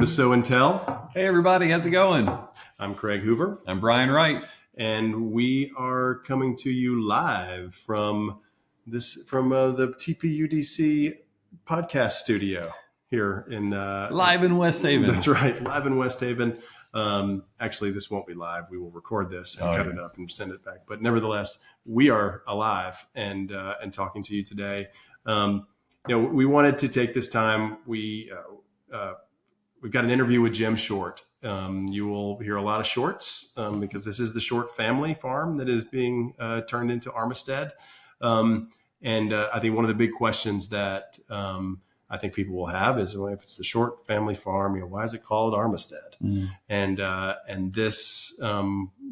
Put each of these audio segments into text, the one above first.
to Sow and Tell. Hey everybody, how's it going? I'm Craige Hoover. I'm Brian Wright. And we are coming to you live from the TPUDC podcast studio here in live in West Haven. That's right, live in West Haven. Actually, this won't be live. We will record this and cut it up and send it back. But nevertheless, we are alive and talking to you today. We wanted to take this time. We've got an interview with Jim Short. You will hear a lot of Shorts because this is the Short family farm that is being turned into Armistead. And I think one of the big questions that I think people will have is, well, if it's the Short family farm, why is it called Armistead? And this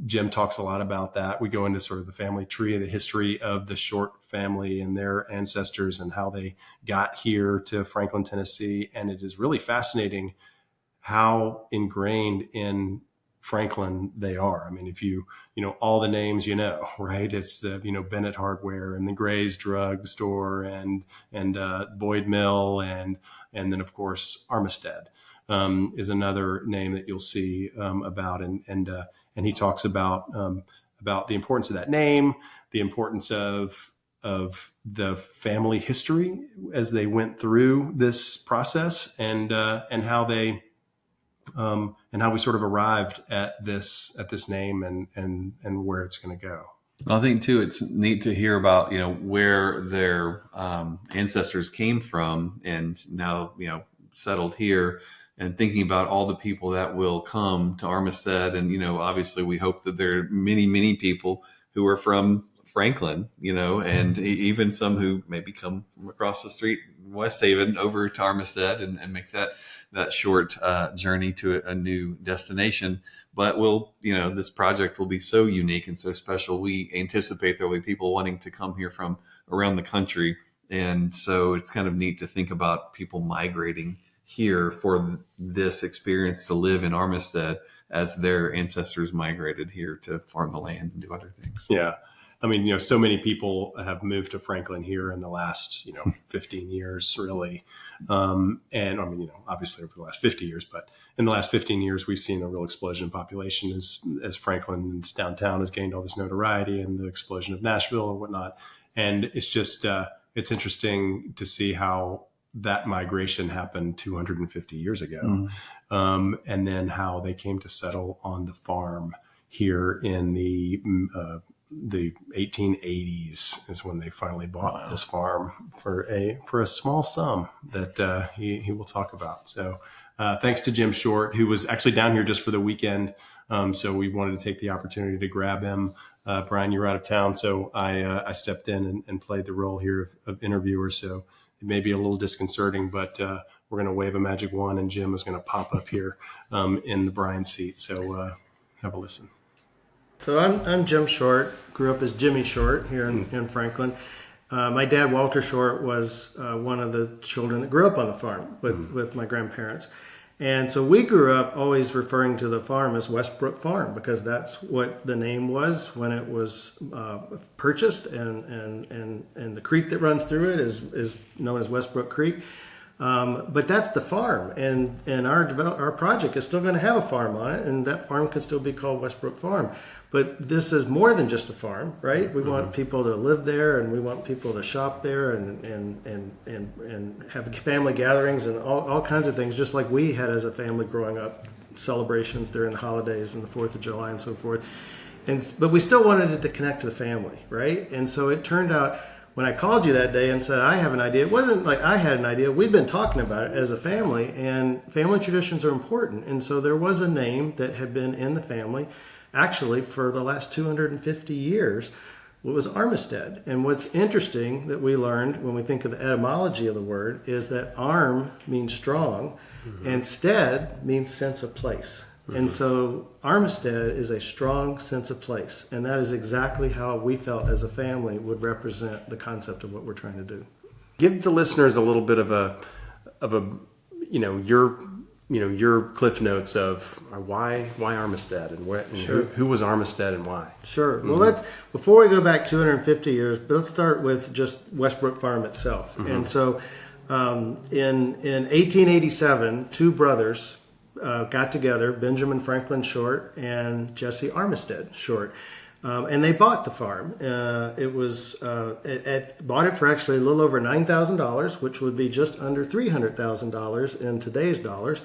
Jim talks a lot about that. We go into sort of the family tree, the history of the Short family and their ancestors and how they got here to Franklin, Tennessee. And it is really fascinating how ingrained in Franklin they are. I mean, if you all the names, right? It's the, Bennett Hardware and the Gray's Drug Store and Boyd Mill. And then of course, Armistead is another name that you'll see about. And he talks about the importance of that name, the importance of the family history as they went through this process and how they, and how we sort of arrived at this name and where it's going to go. I think too, it's neat to hear about, where their ancestors came from and now, settled here, and thinking about all the people that will come to Armistead. And, obviously we hope that there are many, many people who are from Franklin, and even some who maybe come from across the street in West Haven over to Armistead and make that short journey to a new destination. But this project will be so unique and so special. We anticipate there will be people wanting to come here from around the country. And so it's kind of neat to think about people migrating here for this experience to live in Armistead as their ancestors migrated here to farm the land and do other things. Yeah. I mean, so many people have moved to Franklin here in the last, 15 years, really. And I mean, obviously over the last 50 years, but in the last 15 years, we've seen a real explosion in population as Franklin's downtown has gained all this notoriety and the explosion of Nashville and whatnot. And it's just, it's interesting to see how that migration happened 250 years ago. And then how they came to settle on the farm here in the 1880s is when they finally bought this farm for a small sum that he will talk about. So thanks to Jim Short, who was actually down here just for the weekend. So we wanted to take the opportunity to grab him. Brian, you were out of town, so I stepped in and played the role here of interviewer. So it may be a little disconcerting, but we're going to wave a magic wand and Jim is going to pop up here in the Brian seat. So have a listen. So I'm Jim Short, grew up as Jimmy Short here in Franklin. My dad, Walter Short, was one of the children that grew up on the farm with my grandparents. And so we grew up always referring to the farm as Westbrook Farm because that's what the name was when it was purchased. And the creek that runs through it is known as Westbrook Creek. But that's the farm, and our project is still going to have a farm on it, and that farm can still be called Westbrook Farm. But this is more than just a farm, right? We want people to live there, and we want people to shop there, and have family gatherings and all kinds of things, just like we had as a family growing up, celebrations during the holidays and the 4th of July and so forth. But we still wanted it to connect to the family, right? And so it turned out, when I called you that day and said, I have an idea, it wasn't like I had an idea. We've been talking about it as a family, and family traditions are important. And so there was a name that had been in the family, actually, for the last 250 years. It was Armistead. And what's interesting that we learned when we think of the etymology of the word is that arm means strong, and stead means sense of place. And so Armistead is a strong sense of place. And that is exactly how we felt as a family would represent the concept of what we're trying to do. Give the listeners a little bit of your Cliff Notes of why Armistead and who was Armistead and why. Sure. Well, before we go back 250 years, let's start with just Westbrook Farm itself. And so in 1887, two brothers got together, Benjamin Franklin Short and Jesse Armistead Short. And they bought the farm. Bought it for actually a little over $9,000, which would be just under $300,000 in today's dollars.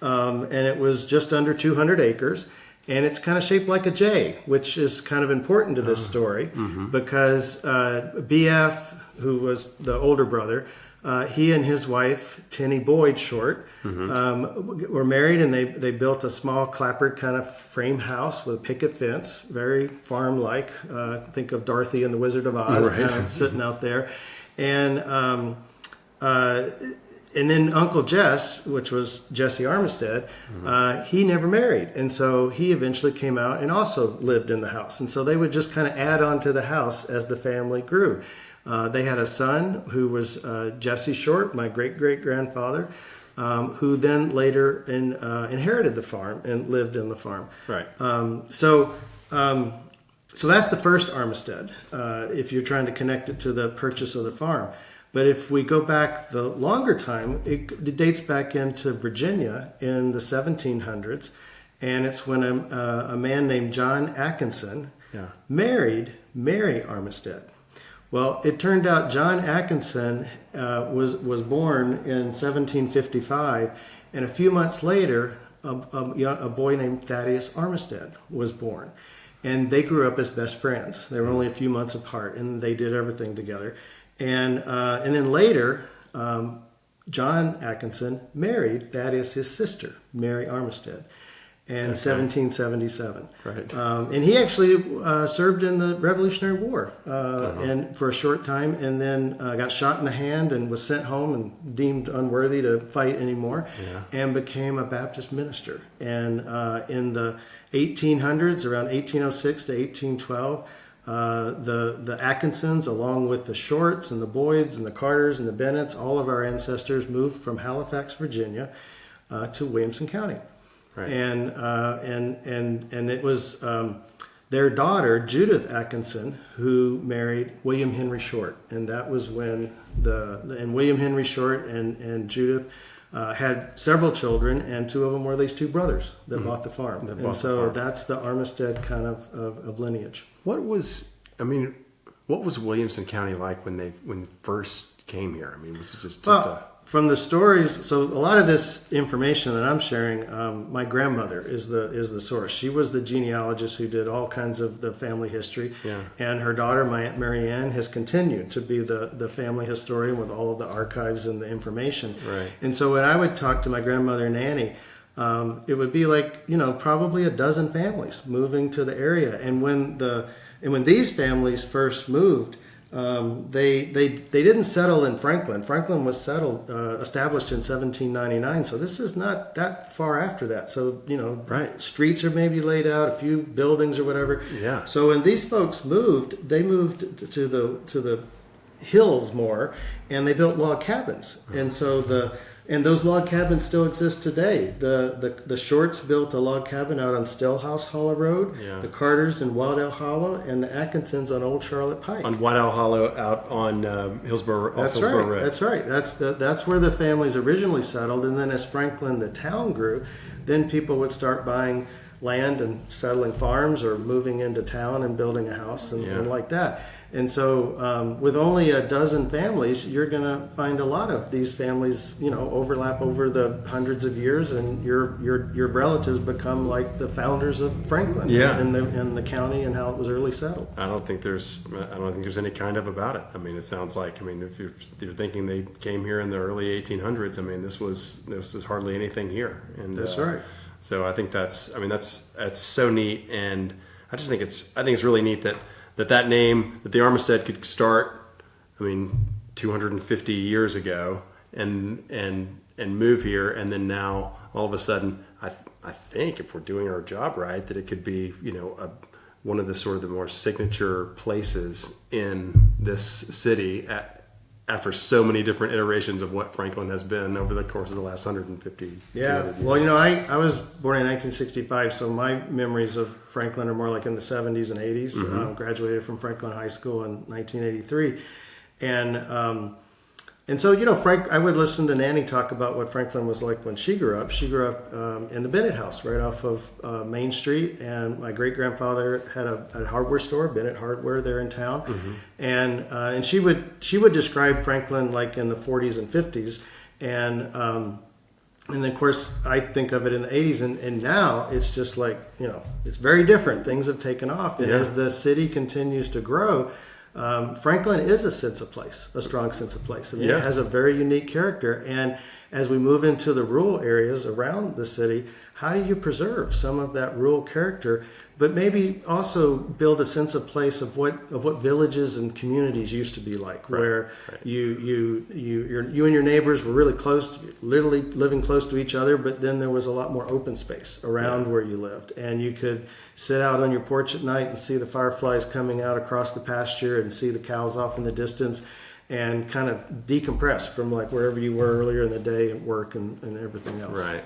And it was just under 200 acres. And it's kind of shaped like a J, which is kind of important to this story because BF, who was the older brother, he and his wife, Tenny Boyd Short, were married, and they built a small clapboard kind of frame house with a picket fence, very farm-like. Think of Dorothy and the Wizard of Oz, kind of sitting out there. And then Uncle Jess, which was Jesse Armistead, he never married. And so he eventually came out and also lived in the house. And so they would just kind of add on to the house as the family grew. They had a son who was Jesse Short, my great-great-grandfather, who then later inherited the farm and lived in the farm. Right. So that's the first Armistead, if you're trying to connect it to the purchase of the farm. But if we go back the longer time, it dates back into Virginia in the 1700s, and it's when a man named John Atkinson married Mary Armistead. Well, it turned out John Atkinson was born in 1755, and a few months later, a boy named Thaddeus Armistead was born. And they grew up as best friends. They were only a few months apart, and they did everything together. And then later, John Atkinson married Thaddeus, his sister, Mary Armistead, in 1777. Right. And he actually served in the Revolutionary War and for a short time, and then got shot in the hand and was sent home and deemed unworthy to fight anymore, and became a Baptist minister. And in the 1800s, around 1806 to 1812, the Atkinsons, along with the Shorts and the Boyds and the Carters and the Bennetts, all of our ancestors moved from Halifax, Virginia, to Williamson County. Right. And it was their daughter, Judith Atkinson, who married William Henry Short, and that was when and William Henry Short and Judith had several children, and two of them were these two brothers that bought the farm. That's the Armistead kind of lineage. What was Williamson County like when they first came here? I mean, was it just from the stories? So a lot of this information that I'm sharing, my grandmother is the source. She was the genealogist who did all kinds of the family history, and her daughter, my Aunt Mary Ann, has continued to be the family historian with all of the archives and the information. Right. And so when I would talk to my grandmother Nanny, it would be like, probably a dozen families moving to the area. And when these families first moved, they didn't settle in Franklin. Franklin was established in 1799. So this is not that far after that. So, streets are maybe laid out, a few buildings or whatever. Yeah. So when these folks moved, they moved to the hills more, and they built log cabins. And so and those log cabins still exist today. The Shorts built a log cabin out on Stillhouse Hollow Road, the Carters in Wild Owl Hollow, and the Atkinsons on Old Charlotte Pike. On Wild Owl Hollow out on Hillsborough Road. That's right. That's where the families originally settled, and then as Franklin, the town, grew, then people would start buying land and settling farms or moving into town and building a house and like that. And so with only a dozen families, you're going to find a lot of these families, overlap over the hundreds of years, and your relatives become like the founders of Franklin in the county and how it was early settled. I don't think there's any kind of about it. I mean, it sounds like, if you're thinking they came here in the early 1800s, this was hardly anything here. And that's right. So I think that's so neat, and I think it's really neat that name, that the Armistead could start 250 years ago and move here, and then now all of a sudden I think if we're doing our job right, that it could be one of the sort of the more signature places in this city after so many different iterations of what Franklin has been over the course of the last 150 years. Well, I was born in 1965, so my memories of Franklin are more like in the 70s and 80s. Graduated from Franklin High School in 1983. And And so, you know, I would listen to Nanny talk about what Franklin was like when she grew up. She grew up in the Bennett house right off of Main Street. And my great-grandfather had a hardware store, Bennett Hardware, there in town. And she would describe Franklin like in the 40s and 50s. And then, of course, I think of it in the 80s. And now it's just like, you know, it's very different. Things have taken off. And as the city continues to grow, Franklin is a sense of place, a strong sense of place. I mean, it has a very unique character. And as we move into the rural areas around the city, how do you preserve some of that rural character, but maybe also build a sense of place of what villages and communities used to be like, where you and your neighbors were really close, literally living close to each other, but then there was a lot more open space around where you lived, and you could sit out on your porch at night and see the fireflies coming out across the pasture and see the cows off in the distance, and kind of decompress from like wherever you were earlier in the day at work and everything else. Right.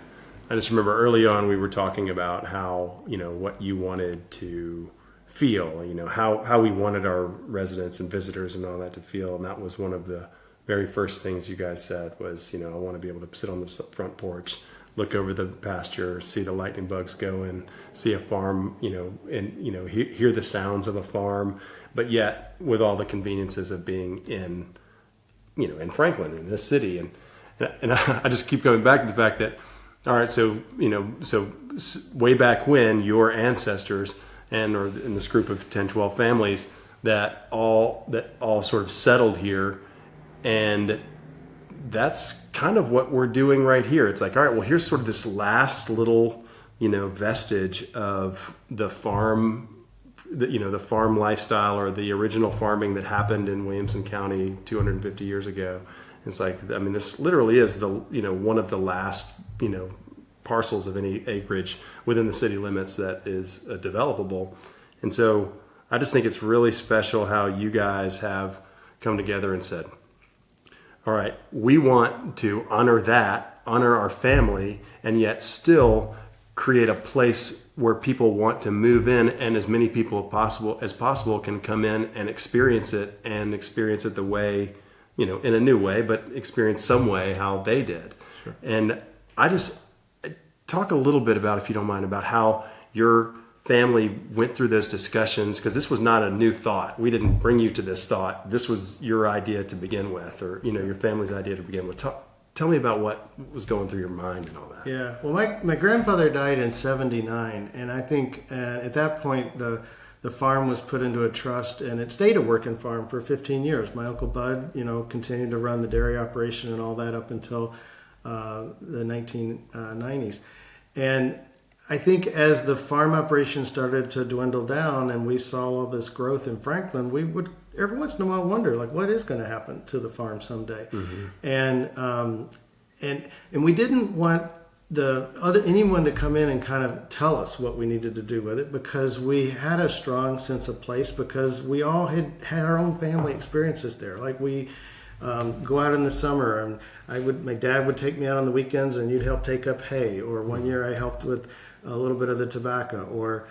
I just remember early on we were talking about how, you know, what you wanted to feel, you know, how we wanted our residents and visitors and all that to feel. And that was one of the very first things you guys said was, you know, I want to be able to sit on the front porch, look over the pasture, see the lightning bugs go and see a farm, you know, and, you know, hear the sounds of a farm, but yet with all the conveniences of being in, you know, in Franklin, in this city. And I just keep going back to the fact that, all right, so, you know, so way back when your ancestors or in this group of 10, 12 families that all sort of settled here, and that's kind of what we're doing right here. It's like, all right, well, here's sort of this last little, you know, vestige of the farm, the farm lifestyle or the original farming that happened in Williamson County 250 years ago. It's like, I mean, this literally is one of the last, you know, parcels of any acreage within the city limits that is developable. And so I just think it's really special how you guys have come together and said, all right, we want to honor our family, and yet still create a place where people want to move in, and as many people as possible can come in and experience it the way, you know, in a new way, but experience some way how they did. Sure. And I just talk a little bit about, if you don't mind, about how your family went through those discussions, because this was not a new thought. We didn't bring you to this thought. This was your idea to begin with, or, you know, your family's idea to begin with. Tell me about what was going through your mind and all that. Yeah. Well, my grandfather died in 79, and I think at that point the farm was put into a trust, and it stayed a working farm for 15 years. My Uncle Bud, you know, continued to run the dairy operation and all that up until the 1990s. And I think as the farm operation started to dwindle down and we saw all this growth in Franklin, we would every once in a while wonder, like, what is going to happen to the farm someday? Mm-hmm. And we didn't want anyone to come in and kind of tell us what we needed to do with it, because we had a strong sense of place, because we all had our own family experiences there. Like we go out in the summer, and my dad would take me out on the weekends, and you'd help take up hay. Or one year I helped with a little bit of the tobacco, or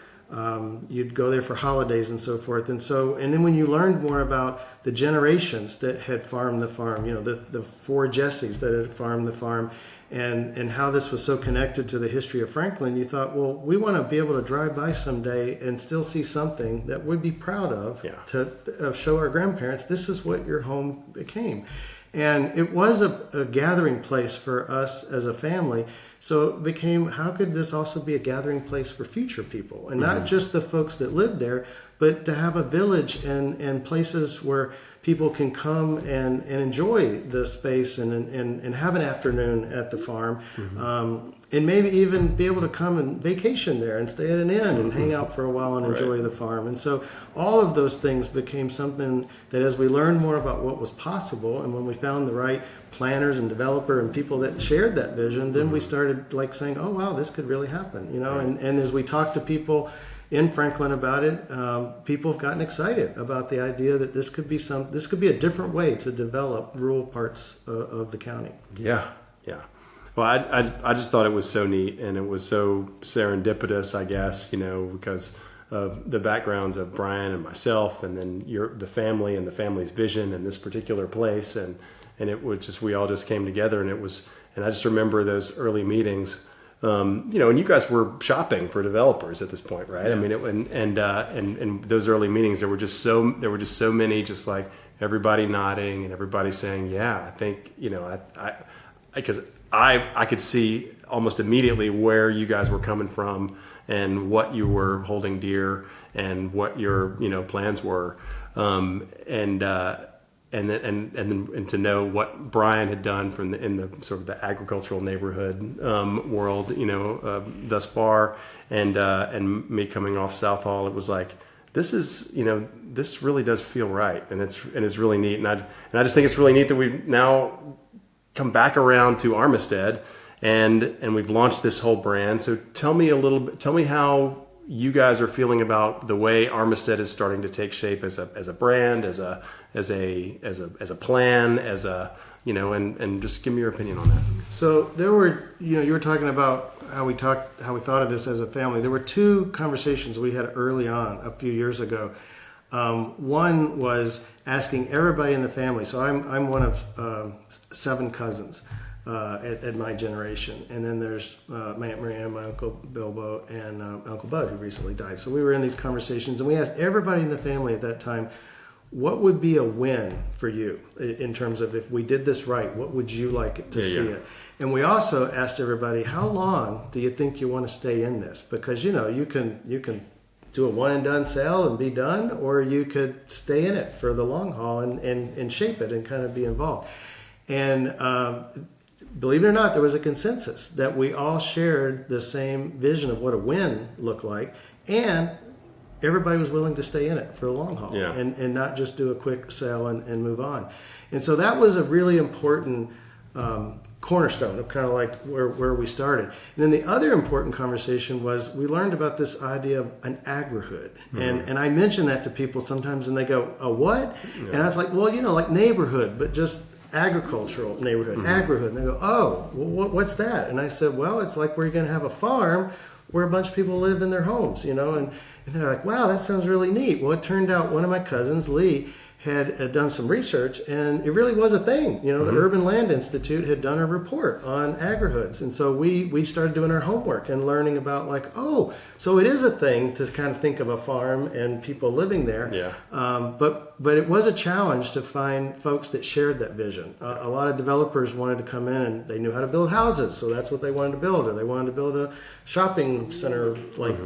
you'd go there for holidays and so forth. And then when you learned more about the generations that had farmed the farm, you know, the four Jessies that had farmed the farm, and how this was so connected to the history of Franklin, you thought, well, we want to be able to drive by someday and still see something that we'd be proud of, to show our grandparents, this is what your home became. And it was a gathering place for us as a family. So it became, how could this also be a gathering place for future people? And not just the folks that lived there, but to have a village and places where people can come and enjoy the space and have an afternoon at the farm. And maybe even be able to come and vacation there and stay at an inn and hang out for a while and enjoy the farm. And so all of those things became something that, as we learned more about what was possible, and when we found the right planners and developer and people that shared that vision, then we started like saying, oh wow, this could really happen, you know. And as we talked to people in Franklin about it, people have gotten excited about the idea that this could be a different way to develop rural parts of the county. Yeah. Well, I just thought it was so neat, and it was so serendipitous, I guess, you know, because of the backgrounds of Brian and myself, and then the family and the family's vision in this particular place, and and it was just, we all just came together, and I just remember those early meetings. And you guys were shopping for developers at this point, right? Yeah. I mean, and those early meetings, there were just so many, just like everybody nodding and everybody saying, yeah, I think, because I could see almost immediately where you guys were coming from and what you were holding dear and what your, plans were. And to know what Brian had done in the sort of the agricultural neighborhood world, thus far, and me coming off South Hall, it was like, this is, this really does feel right, and it's really neat, and I just think it's really neat that we've now come back around to Armistead, and we've launched this whole brand. So tell me how you guys are feeling about the way Armistead is starting to take shape as a brand, as a plan, and just give me your opinion on that. So there were, you were talking about how we thought of this as a family. There were two conversations we had early on a few years ago. One was asking everybody in the family. So I'm one of 7 cousins at my generation, and then there's my Aunt Marianne, my Uncle Bilbo, and Uncle Bud, who recently died. So we were in these conversations, and we asked everybody in the family at that time, what would be a win for you in terms of, if we did this right, what would you like to see it? And we also asked everybody, how long do you think you want to stay in this? Because you can do a one and done sale and be done, or you could stay in it for the long haul and shape it and kind of be involved. And believe it or not, there was a consensus that we all shared the same vision of what a win looked like, and everybody was willing to stay in it for the long haul, and not just do a quick sale and move on. And so that was a really important cornerstone of kind of like where we started. And then the other important conversation was, we learned about this idea of an agrihood. Mm-hmm. And I mention that to people sometimes, and they go, a what? Yeah. And I was like, well, like neighborhood, but just agricultural neighborhood, agrihood. And they go, oh, well, what's that? And I said, well, it's like where you're going to have a farm where a bunch of people live in their homes, and they're like, wow, that sounds really neat. Well, it turned out one of my cousins, Lee, had done some research, and it really was a thing. The Urban Land Institute had done a report on agri-hoods. And so we started doing our homework and learning about, like, oh, so it is a thing to kind of think of a farm and people living there. Yeah. But it was a challenge to find folks that shared that vision. A lot of developers wanted to come in, and they knew how to build houses, so that's what they wanted to build, or they wanted to build a shopping center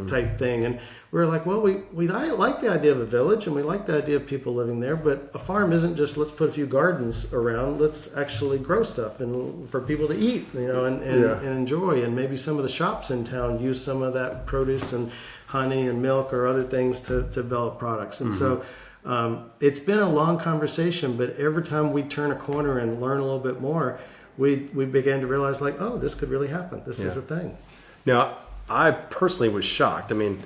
type thing. And we were like, well, we like the idea of a village, and we like the idea of people living there, but a farm isn't just, let's put a few gardens around. Let's actually grow stuff and for people to eat, and enjoy. And maybe some of the shops in town use some of that produce and honey and milk or other things to develop products. And so it's been a long conversation, but every time we turn a corner and learn a little bit more, we began to realize, like, oh, this could really happen. This is a thing. Now, I personally was shocked. Look,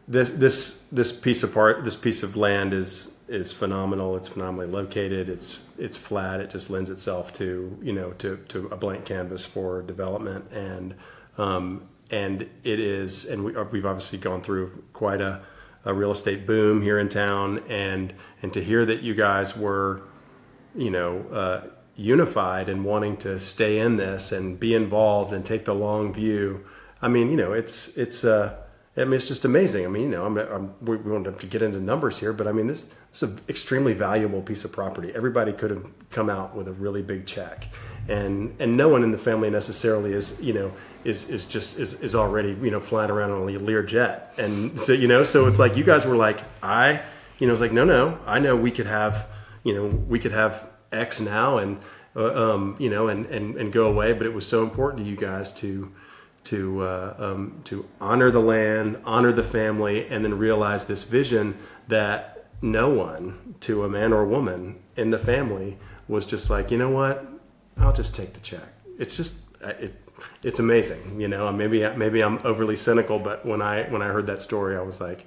this piece of land is phenomenal. It's phenomenally located. It's flat. It just lends itself to a blank canvas for development, and it is. And we've obviously gone through quite a real estate boom here in town, and to hear that you guys were, unified and wanting to stay in this and be involved and take the long view. It's just amazing. We won't have to get into numbers here, but this is an extremely valuable piece of property. Everybody could have come out with a really big check, and no one in the family necessarily is already flying around on a Learjet, and so it's like you guys were like, it's like no, I know we could have X now and go away, but it was so important to you guys to honor the land, honor the family, and then realize this vision that no one, to a man or woman in the family, was just like, you know what, I'll just take the check. It's just it's amazing. Maybe I'm overly cynical, but when I heard that story, I was like,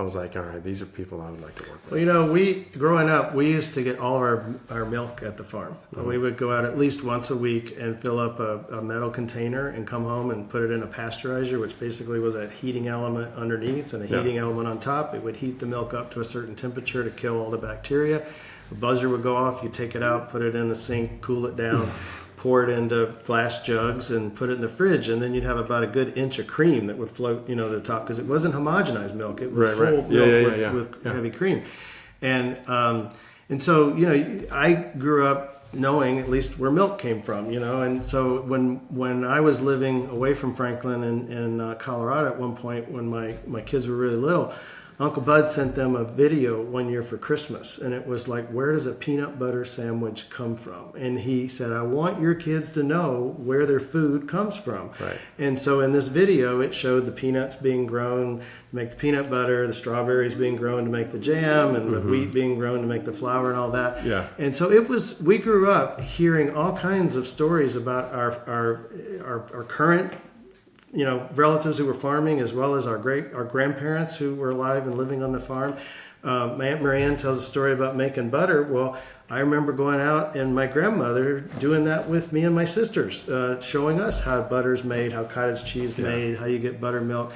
I was like, all right, these are people I would like to work with. Well, you know, growing up, we used to get all of our milk at the farm. We would go out at least once a week and fill up a metal container and come home and put it in a pasteurizer, which basically was a heating element underneath and a heating element on top. It would heat the milk up to a certain temperature to kill all the bacteria. The buzzer would go off. You take it out, put it in the sink, cool it down, pour it into glass jugs and put it in the fridge, and then you'd have about a good inch of cream that would float, to the top, because it wasn't homogenized milk; it was whole milk with heavy cream. And so I grew up knowing at least where milk came from, and so when I was living away from Franklin in Colorado at one point when my kids were really little, Uncle Bud sent them a video one year for Christmas, and it was like, where does a peanut butter sandwich come from? And he said, I want your kids to know where their food comes from. Right. And so in this video, it showed the peanuts being grown to make the peanut butter, the strawberries being grown to make the jam, and the wheat being grown to make the flour and all that. Yeah. And so we grew up hearing all kinds of stories about our current relatives who were farming, as well as our grandparents who were alive and living on the farm. My Aunt Marianne tells a story about making butter. Well, I remember going out and my grandmother doing that with me and my sisters, showing us how butter's made, how cottage cheese made, how you get buttermilk.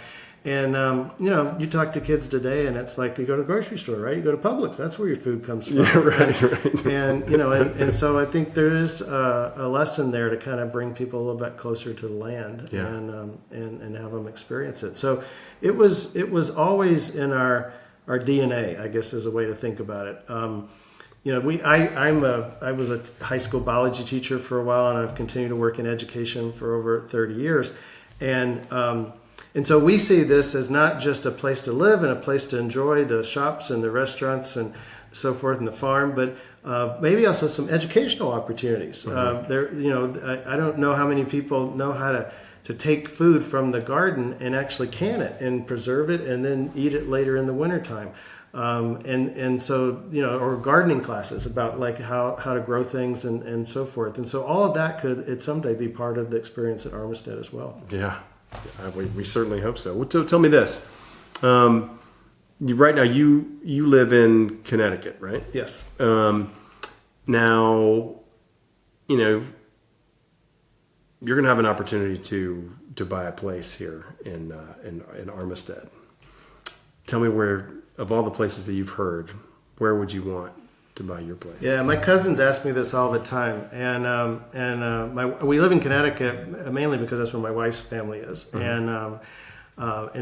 And, you talk to kids today and it's like you go to the grocery store, right? You go to Publix, that's where your food comes from. Yeah, right. And, and so I think there is a lesson there to kind of bring people a little bit closer to the land and have them experience it. So it was always in our DNA, I guess, is a way to think about it. I was a high school biology teacher for a while, and I've continued to work in education for over 30 years. And so we see this as not just a place to live and a place to enjoy the shops and the restaurants and so forth and the farm, but maybe also some educational opportunities. I don't know how many people know how to take food from the garden and actually can it and preserve it and then eat it later in the wintertime. And so, or gardening classes about like how to grow things and so forth. And so all of that could someday be part of the experience at Armistead as well. Yeah. We certainly hope so. Well, tell me this. Right now, you live in Connecticut, right? Yes. Now, you're going to have an opportunity to buy a place here in Armistead. Tell me where, of all the places that you've heard, where would you want to buy your place? Yeah, my cousins ask me this all the time, and we live in Connecticut mainly because that's where my wife's family is, and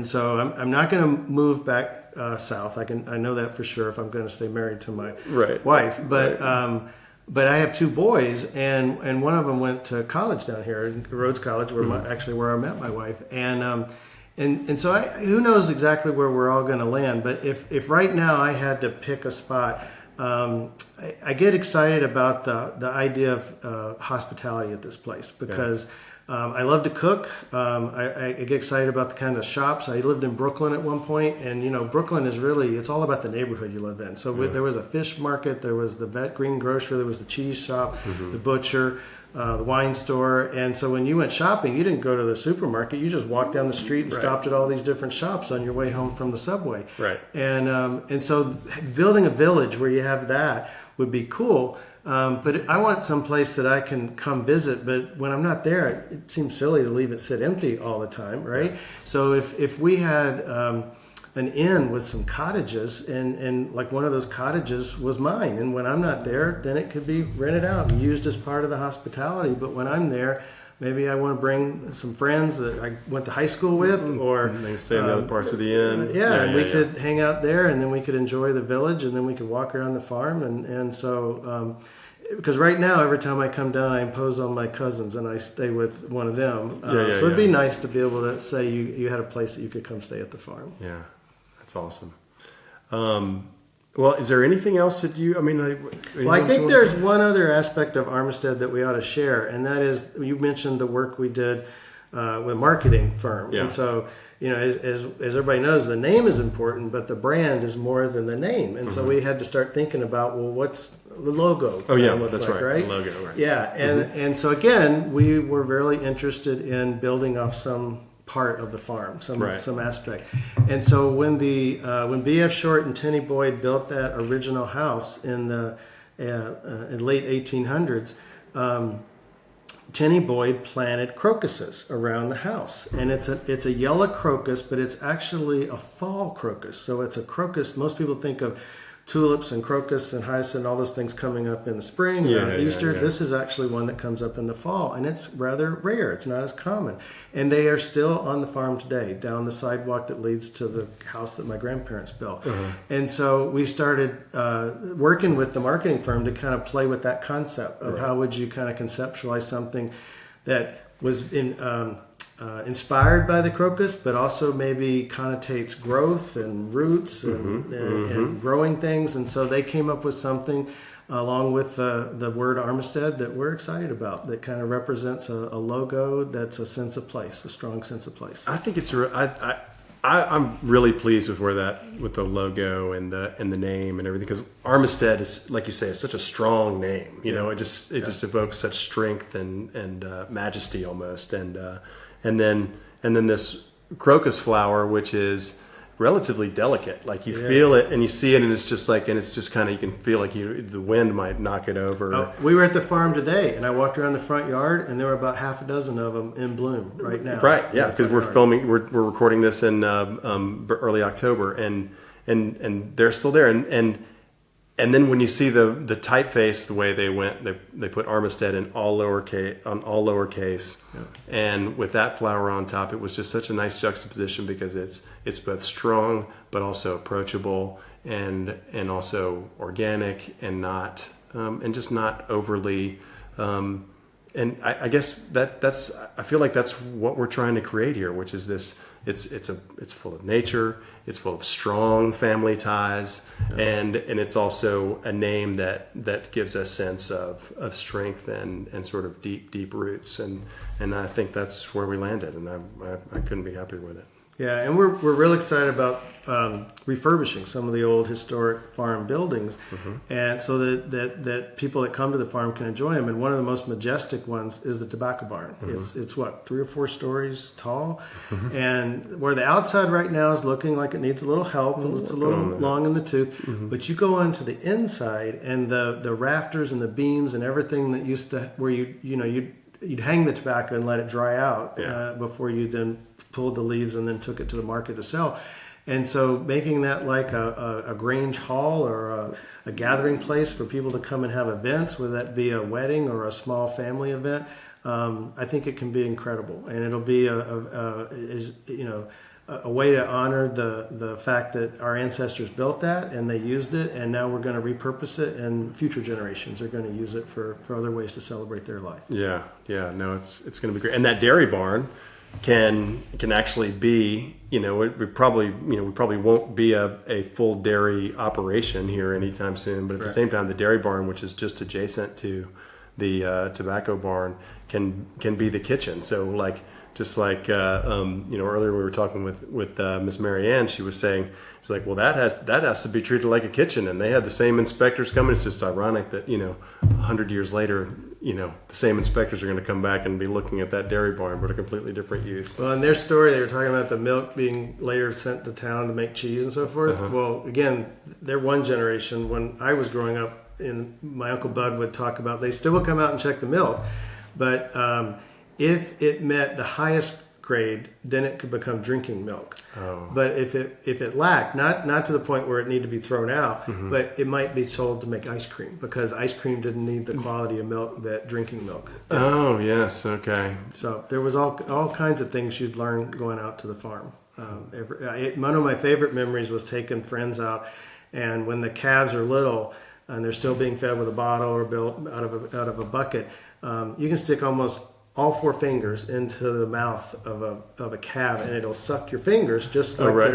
so I'm not going to move back south. I know that for sure if I'm going to stay married to my wife, but I have two boys, and one of them went to college down here, Rhodes College, where I met my wife, and so who knows exactly where we're all going to land. But if right now I had to pick a spot. I get excited about the idea of hospitality at this place because I love to cook. I get excited about the kind of shops. I lived in Brooklyn at one point, and Brooklyn is it's all about the neighborhood you live in. So there was a fish market, there was the vet green grocer, there was the cheese shop, the butcher, the wine store. And so when you went shopping, you didn't go to the supermarket. You just walked down the street and stopped at all these different shops on your way home from the subway. Right. And so building a village where you have that would be cool. But I want some place that I can come visit. But when I'm not there, it seems silly to leave it sit empty all the time, right? So if we had an inn with some cottages, and like one of those cottages was mine, and when I'm not there, then it could be rented out and used as part of the hospitality. But when I'm there, maybe I want to bring some friends that I went to high school with, or they can stay in the other parts of the inn. And we could hang out there, and then we could enjoy the village, and then we could walk around the farm, and so. Because right now, every time I come down, I impose on my cousins, and I stay with one of them. So it'd be nice to be able to say you had a place that you could come stay at the farm. Yeah, that's awesome. Well, is there anything else that I think there's one other aspect of Armistead that we ought to share, and that is you mentioned the work we did with a marketing firm. Yeah. And so, as everybody knows, the name is important, but the brand is more than the name. And so we had to start thinking about, well, what's the logo? Oh, yeah, that's right. The logo, right. Yeah, and so again, we were really interested in building off some part of the farm, some aspect. And so when B.F. Short and Tenny Boyd built that original house in the late 1800s, Tenny Boyd planted crocuses around the house, and it's a yellow crocus, but it's actually a fall crocus. So it's a crocus. Most people think of tulips and crocus and hyacinth and all those things coming up in the spring around Easter. This is actually one that comes up in the fall, and it's rather rare. It's not as common, and they are still on the farm today, down the sidewalk that leads to the house that my grandparents built. And so we started working with the marketing firm to kind of play with that concept of how would you kind of conceptualize something that was inspired by the crocus, but also maybe connotates growth and roots and growing things. And so they came up with something along with the word Armistead that we're excited about, that kind of represents a logo that's a sense of place, a strong sense of place. I think it's I'm really pleased with with the logo and the name and everything, because Armistead is, like you say, is such a strong name. You know, it just evokes such strength and majesty almost. And then this crocus flower, which is relatively delicate. Like you feel it and you see it, and it's just kind of, you can feel like the wind might knock it over. We were at the farm today, and I walked around the front yard, and there were about half a dozen of them in bloom right now. Right, yeah, because we're recording this in early October, and they're still there, and then when you see the typeface, the way they put Armistead in all lowercase, and with that flower on top, it was just such a nice juxtaposition, because it's both strong but also approachable and also organic and not and just not overly. And I guess I feel like that's what we're trying to create here, which is this. It's full of nature. It's full of strong family ties, and it's also a name that gives a sense of strength and sort of deep roots, and I think that's where we landed, and I couldn't be happier with it. Yeah, and we're real excited about refurbishing some of the old historic farm buildings, and so that people that come to the farm can enjoy them. And one of the most majestic ones is the tobacco barn. It's what, 3 or 4 stories tall, and where the outside right now is looking like it needs a little help, it's a little long in the tooth. But you go onto the inside, and the rafters and the beams and everything that used to, where you'd hang the tobacco and let it dry out before you then pulled the leaves and then took it to the market to sell. And so making that like a Grange Hall or a gathering place for people to come and have events, whether that be a wedding or a small family event, I think it can be incredible. And it'll be a way to honor the fact that our ancestors built that and they used it, and now we're going to repurpose it, and future generations are going to use it for other ways to celebrate their life. Yeah, no, it's going to be great. And that dairy barn can actually be, we probably won't be a full dairy operation here anytime soon, but at the same time, the dairy barn, which is just adjacent to the tobacco barn, can be the kitchen. So earlier we were talking with Miss Marianne, she was saying, she's like, well, that has to be treated like a kitchen, and they had the same inspectors coming. It's just ironic that 100 years later, the same inspectors are going to come back and be looking at that dairy barn, but a completely different use. Well, in their story, they were talking about the milk being later sent to town to make cheese and so forth. Well, again, they're one generation. When I was growing up, my Uncle Bud would talk about, they still would come out and check the milk, but if it met the highest grade, then it could become drinking milk. But if it lacked, not to the point where it needed to be thrown out, but it might be sold to make ice cream, because ice cream didn't need the quality of milk that drinking milk did. Oh, yes, okay. So there was all kinds of things you'd learn going out to the farm. One of my favorite memories was taking friends out, and when the calves are little and they're still being fed with a bottle or built out of a bucket, you can stick almost all 4 fingers into the mouth of a calf, and it'll suck your fingers just like right.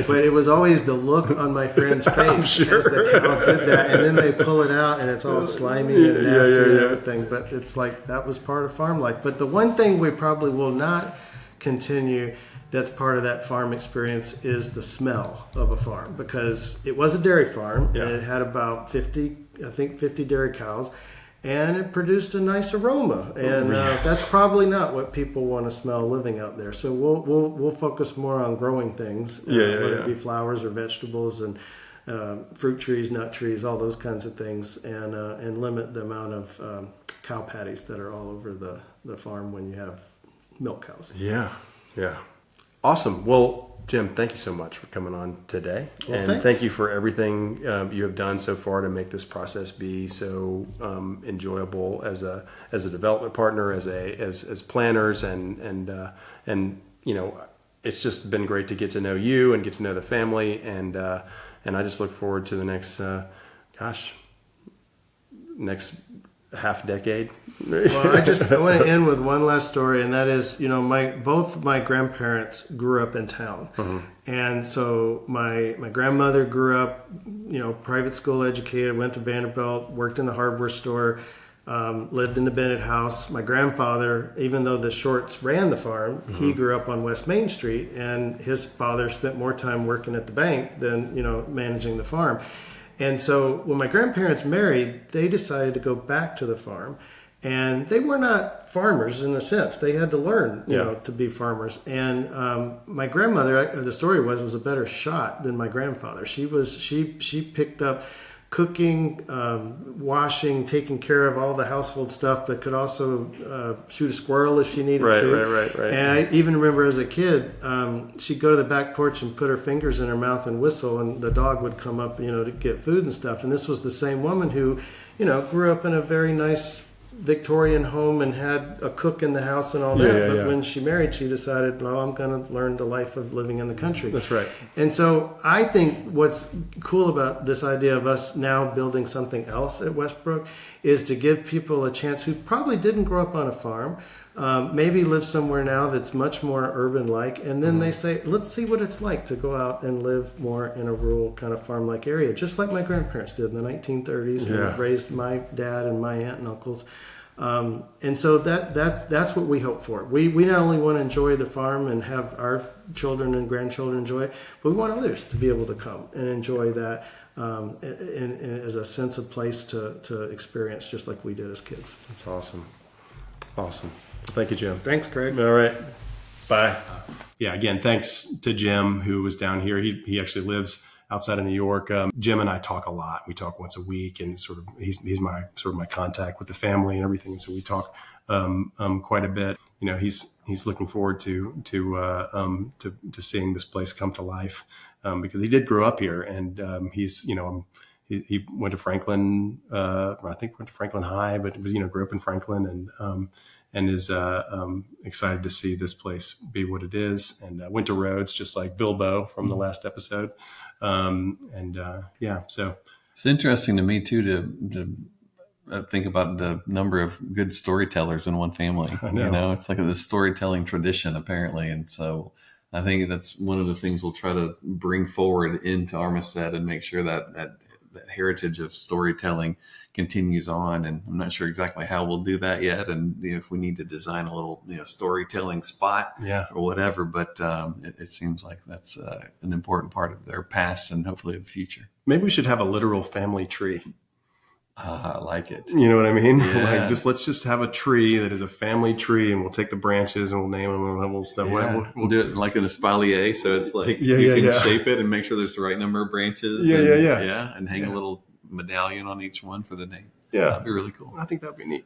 But it was always the look on my friend's face as the cow did that, and then they pull it out, and it's all slimy and nasty and everything. But it's like that was part of farm life. But the one thing we probably will not continue that's part of that farm experience is the smell of a farm, because it was a dairy farm, and it had about 50 dairy cows. and it produced a nice aroma. And that's probably not what people want to smell living out there. So we'll focus more on growing things, whether it be flowers or vegetables and fruit trees, nut trees, all those kinds of things, and limit the amount of cow patties that are all over the farm when you have milk cows. Yeah. Awesome. Well, Jim, thank you so much for coming on today. Well, and thanks. thank you for everything you have done so far to make this process be so enjoyable as a development partner, as planners, and it's just been great to get to know you and get to know the family, and I just look forward to the next half decade. Well, I want to end with one last story, and that is, both my grandparents grew up in town. And so my grandmother grew up, private school educated, went to Vanderbilt, worked in the hardware store, lived in the Bennett house. My grandfather, even though the Shorts ran the farm, he grew up on West Main Street, and his father spent more time working at the bank than, managing the farm. And so when my grandparents married, they decided to go back to the farm. And they were not farmers in a sense. They had to learn, to be farmers. And my grandmother, the story was a better shot than my grandfather. She picked up cooking, washing, taking care of all the household stuff, but could also shoot a squirrel if she needed to. Right. And I even remember as a kid, she'd go to the back porch and put her fingers in her mouth and whistle, and the dog would come up, to get food and stuff. And this was the same woman who, grew up in a very nice Victorian home and had a cook in the house and all that. But when she married, she decided, no, I'm going to learn the life of living in the country. That's right. And so I think what's cool about this idea of us now building something else at Westbrook is to give people a chance who probably didn't grow up on a farm, maybe live somewhere now that's much more urban-like, and then they say, let's see what it's like to go out and live more in a rural kind of farm-like area, just like my grandparents did in the 1930s and raised my dad and my aunt and uncles. And so that's what we hope for. We not only want to enjoy the farm and have our children and grandchildren enjoy it, but we want others to be able to come and enjoy that as a sense of place to experience, just like we did as kids. That's awesome. Thank you, Jim. Thanks, Craig. All right. Bye. Again, thanks to Jim, who was down here. He actually lives outside of New York. Jim and I talk a lot. We talk once a week, and he's my contact with the family and everything. And so we talk quite a bit. He's looking forward to seeing this place come to life, because he did grow up here, and he went to Franklin. I think went to Franklin High, but grew up in Franklin, and is excited to see this place be what it is. And went to Rhodes, just like Bilbo from the last episode. So it's interesting to me too to think about the number of good storytellers in one family. It's like this storytelling tradition apparently, and so I think that's one of the things we'll try to bring forward into Armistead and make sure that heritage of storytelling continues on. And I'm not sure exactly how we'll do that yet, and if we need to design a little storytelling spot or whatever, but it seems like that's an important part of their past and hopefully the future. Maybe we should have a literal family tree. I like it. You know what I mean? Yeah. Let's just have a tree that is a family tree, and we'll take the branches and we'll name them and we'll stuff. Yeah. We'll do it like an espalier, so it's like you can shape it and make sure there's the right number of branches. And hang a little medallion on each one for the name. That'd be really cool. I think that'd be neat.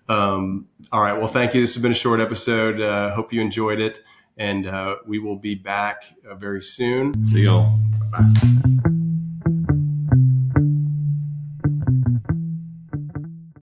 All right. Well, thank you. This has been a short episode. Hope you enjoyed it, and we will be back very soon. See y'all. Bye.